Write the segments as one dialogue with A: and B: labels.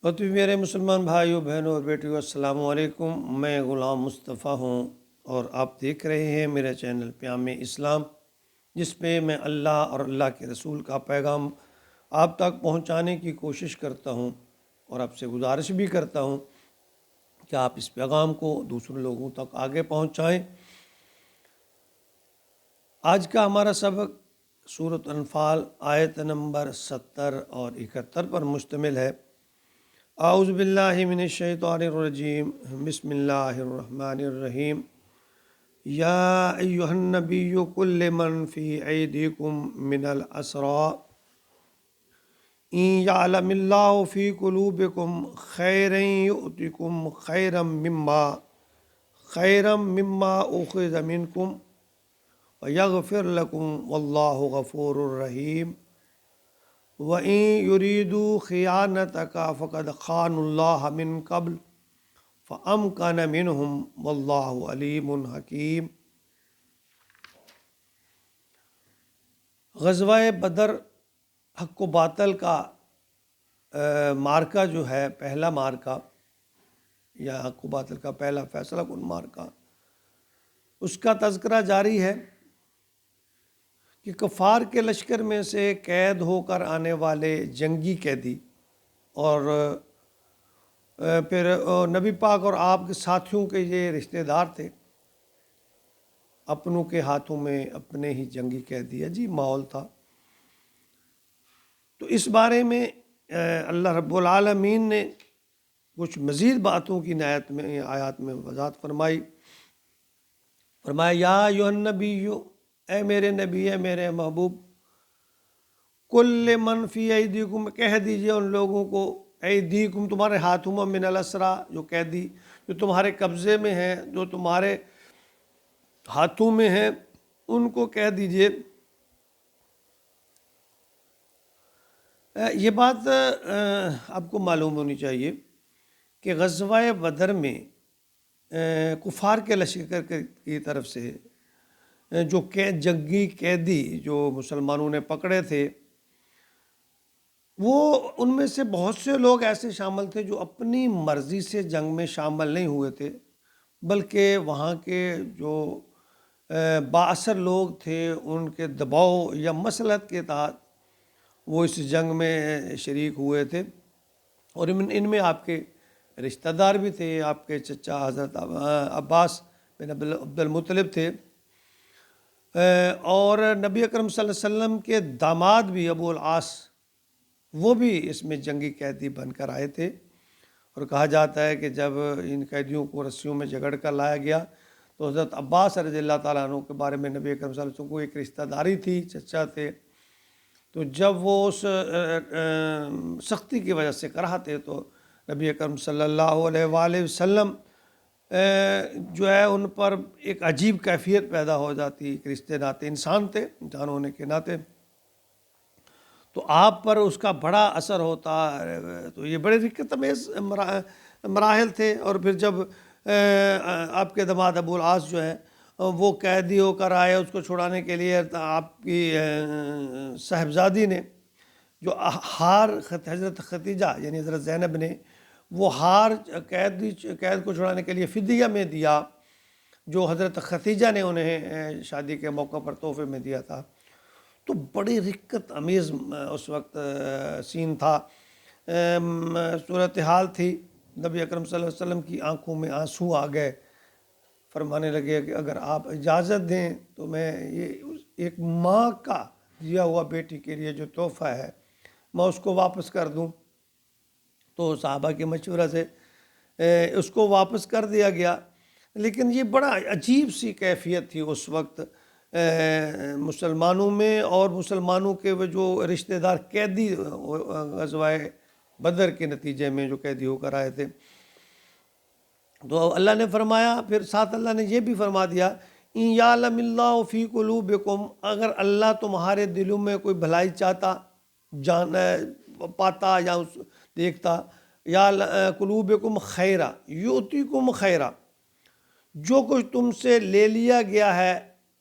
A: اور تو میرے مسلمان بھائیوں بہنوں اور بیٹیوں السلام علیکم۔ میں غلام مصطفیٰ ہوں اور آپ دیکھ رہے ہیں میرے چینل پیام اسلام، جس پہ میں اللہ اور اللہ کے رسول کا پیغام آپ تک پہنچانے کی کوشش کرتا ہوں، اور آپ سے گزارش بھی کرتا ہوں کہ آپ اس پیغام کو دوسرے لوگوں تک آگے پہنچائیں۔ آج کا ہمارا سبق سورۃ انفال آیت نمبر 70 اور 71 پر مشتمل ہے۔ اعوذ باللہ من الشیطان الرجیم، بسم اللہ الرحمن الرحیم۔ یا ایہا النبی قل لمن فی ایدیکم من الاسری ان یعلم اللہ فی قلوبکم خیرا یؤتکم خیرا مما اخذ منکم ویغفر لکم واللہ غفور الرحیم۔ وَإِن يُرِيدُوا خِيَانَتَكَ فَقَدْ خَانُوا اللَّهَ مِن قَبْلُ فَأَمْكَنَ مِنْهُمْ وَاللَّهُ عَلِيمٌ حَكِيمٌ۔ غزوہ بدر حق و باطل کا مارکہ جو ہے، پہلا مارکہ یا حق و باطل کا پہلا فیصلہ کن مارکہ، اس کا تذکرہ جاری ہے کہ کفار کے لشکر میں سے قید ہو کر آنے والے جنگی قیدی اور پھر نبی پاک اور آپ کے ساتھیوں کے یہ رشتہ دار تھے، اپنوں کے ہاتھوں میں اپنے ہی جنگی قیدی، عجیب ماحول تھا۔ تو اس بارے میں اللہ رب العالمین نے کچھ مزید باتوں کی آیات میں وضاحت فرمائی۔ یا ایھا النبی، اے میرے نبی، اے میرے محبوب، کل من فی ایدیکم، کہہ دیجئے ان لوگوں کو، ایدیکم تمہارے ہاتھوں میں، من الاسری جو قیدی، جو تمہارے قبضے میں ہیں، جو تمہارے ہاتھوں میں ہیں، ان کو کہہ دیجئے۔ یہ بات آپ کو معلوم ہونی چاہیے کہ غزوہ بدر میں کفار کے لشکر کی طرف سے جو جنگی قیدی جو مسلمانوں نے پکڑے تھے، وہ ان میں سے بہت سے لوگ ایسے شامل تھے جو اپنی مرضی سے جنگ میں شامل نہیں ہوئے تھے، بلکہ وہاں کے جو بااثر لوگ تھے ان کے دباؤ یا مصلحت کے تحت وہ اس جنگ میں شریک ہوئے تھے، اور ان میں آپ کے رشتہ دار بھی تھے۔ آپ کے چچا حضرت عباس بن عبد المطلب تھے، اور نبی اکرم صلی اللہ علیہ وسلم کے داماد بھی ابو العاص، وہ بھی اس میں جنگی قیدی بن کر آئے تھے۔ اور کہا جاتا ہے کہ جب ان قیدیوں کو رسیوں میں جگڑ کر لایا گیا تو حضرت عباس رضی اللہ تعالیٰ عنہ کے بارے میں نبی اکرم صلی اللہ علیہ وسلم کو ایک رشتہ داری تھی، چچا تھے، تو جب وہ اس سختی کی وجہ سے کراہتے تو نبی اکرم صلی اللہ علیہ وآلہ وسلم جو ہے ان پر ایک عجیب کیفیت پیدا ہو جاتی، ایک رشتے ناتے، انسان تھے، انسان ہونے کے ناطے، تو آپ پر اس کا بڑا اثر ہوتا۔ تو یہ بڑے رقت امیز مراحل تھے۔ اور پھر جب آپ کے داماد ابو العاص جو ہیں وہ قیدی ہو کر آئے، اس کو چھڑانے کے لیے آپ کی صاحبزادی نے جو ہار، حضرت خدیجہ یعنی حضرت زینب نے وہ ہار قید کو چھڑانے کے لیے فدیہ میں دیا، جو حضرت خدیجہ نے انہیں شادی کے موقع پر تحفے میں دیا تھا۔ تو بڑی رقت امیز اس وقت سین تھا، صورتحال تھی۔ نبی اکرم صلی اللہ علیہ وسلم کی آنکھوں میں آنسو آ گئے، فرمانے لگے کہ اگر آپ اجازت دیں تو میں یہ ایک ماں کا دیا ہوا بیٹی کے لیے جو تحفہ ہے میں اس کو واپس کر دوں۔ تو صحابہ کے مشورہ سے اس کو واپس کر دیا گیا، لیکن یہ بڑا عجیب سی کیفیت تھی اس وقت مسلمانوں میں، اور مسلمانوں کے وہ جو رشتہ دار قیدی غزوہ بدر کے نتیجے میں جو قیدی ہو کر آئے تھے۔ تو اللہ نے فرمایا، پھر ساتھ اللہ نے یہ بھی فرما دیا، ان یعلم اللہ فی قلوبکم، اگر اللہ تمہارے دلوں میں کوئی بھلائی چاہتا، پاتا یا دیکھتا، یا قلوبکم خیرا یؤتیکم خیرا، جو کچھ تم سے لے لیا گیا ہے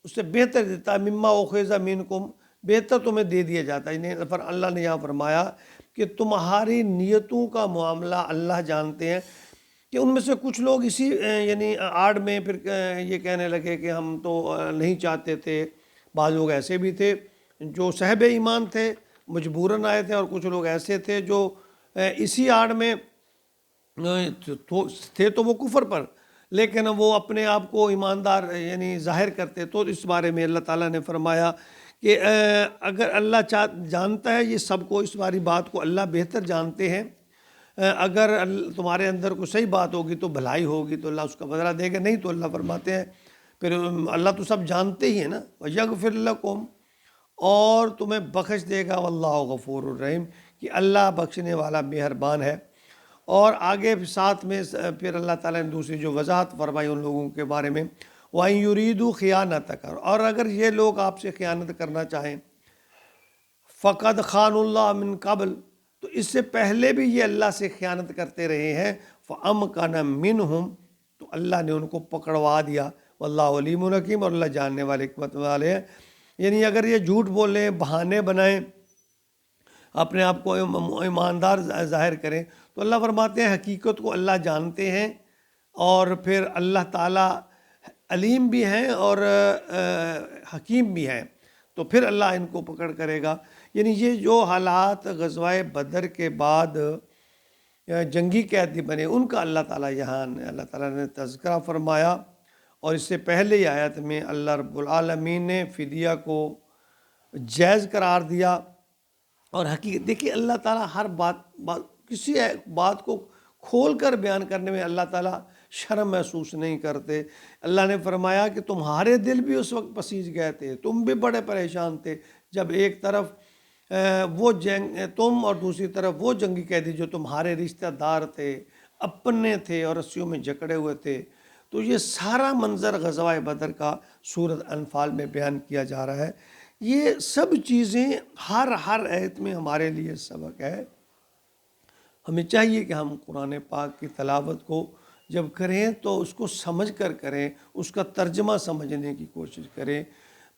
A: اس سے بہتر دیتا، مما اخذ منکم، بہتر تمہیں دے دیا جاتا ہے۔ اللہ نے یہاں فرمایا کہ تمہاری نیتوں کا معاملہ اللہ جانتے ہیں، کہ ان میں سے کچھ لوگ اسی یعنی آڑ میں پھر یہ کہنے لگے کہ ہم تو نہیں چاہتے تھے۔ بعض لوگ ایسے بھی تھے جو صاحب ایمان تھے، مجبوراً آئے تھے، اور کچھ لوگ ایسے تھے جو اسی آڑ میں تھے تو وہ کفر پر، لیکن وہ اپنے آپ کو ایماندار یعنی ظاہر کرتے۔ تو اس بارے میں اللہ تعالیٰ نے فرمایا کہ اگر اللہ جانتا ہے یہ سب کو، اس باری بات کو اللہ بہتر جانتے ہیں۔ اگر تمہارے اندر کوئی صحیح بات ہوگی تو بھلائی ہوگی تو اللہ اس کا بدلہ دے گا، نہیں تو اللہ فرماتے ہیں پھر اللہ تو سب جانتے ہی ہے نا، وَيَغْفِرْ لَكُمْ، اور تمہیں بخش دے گا، واللہ غفور الرحیم، کہ اللہ بخشنے والا مہربان ہے۔ اور آگے ساتھ میں پھر اللہ تعالیٰ نے دوسری جو وضاحت فرمائی ان لوگوں کے بارے میں، وَإِن يُرِيدُوا خِيَانَتَكَ، اور اگر یہ لوگ آپ سے خیانت کرنا چاہیں، فَقَدْ خَانُوا اللَّهَ مِن قَبْلُ، تو اس سے پہلے بھی یہ اللہ سے خیانت کرتے رہے ہیں، فَأَمْكَنَ مِنْهُمْ، تو اللہ نے ان کو پکڑوا دیا، واللہ علیم حکیم، اور اللہ جاننے والے حکمت والے ہیں۔ یعنی اگر یہ جھوٹ بولیں، بہانے بنائیں، اپنے آپ کو ایماندار ظاہر کریں، تو اللہ فرماتے ہیں حقیقت کو اللہ جانتے ہیں، اور پھر اللہ تعالیٰ علیم بھی ہیں اور حکیم بھی ہیں، تو پھر اللہ ان کو پکڑ کرے گا۔ یعنی یہ جو حالات غزوہ بدر کے بعد جنگی قیدی بنے، ان کا اللہ تعالیٰ نے تذکرہ فرمایا، اور اس سے پہلے ہی آیت میں اللہ رب العالمین نے فدیہ کو جائز قرار دیا۔ اور حقیقت دیکھیے، اللہ تعالیٰ ہر کسی بات کو کھول کر بیان کرنے میں اللہ تعالیٰ شرم محسوس نہیں کرتے۔ اللہ نے فرمایا کہ تمہارے دل بھی اس وقت پسیج گئے تھے، تم بھی بڑے پریشان تھے، جب ایک طرف وہ تم اور دوسری طرف وہ جنگی قیدی جو تمہارے رشتہ دار تھے، اپنے تھے، اور رسیوں میں جکڑے ہوئے تھے۔ تو یہ سارا منظر غزوہ بدر کا سورۃ انفال میں بیان کیا جا رہا ہے۔ یہ سب چیزیں ہر آیت میں ہمارے لیے سبق ہے۔ ہمیں چاہیے کہ ہم قرآن پاک کی تلاوت کو جب کریں تو اس کو سمجھ کر کریں، اس کا ترجمہ سمجھنے کی کوشش کریں۔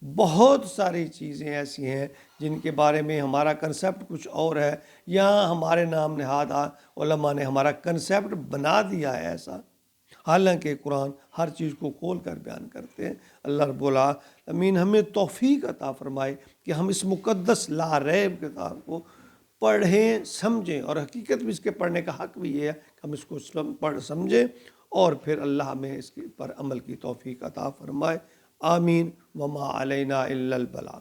A: بہت ساری چیزیں ایسی ہیں جن کے بارے میں ہمارا کنسیپٹ کچھ اور ہے، یہاں ہمارے نام نہاد علماء نے ہمارا کنسیپٹ بنا دیا ہے ایسا، حالانکہ قرآن ہر چیز کو کھول کر بیان کرتے ہیں۔ اللہ رب العالمین ہمیں توفیق عطا فرمائے کہ ہم اس مقدس لا ریب کتاب کو پڑھیں، سمجھیں، اور حقیقت بھی اس کے پڑھنے کا حق بھی یہ ہے کہ ہم اس کو سمجھیں، اور پھر اللہ ہمیں اس پر عمل کی توفیق عطا فرمائے۔ آمین۔ وما علینا الا البلاغ۔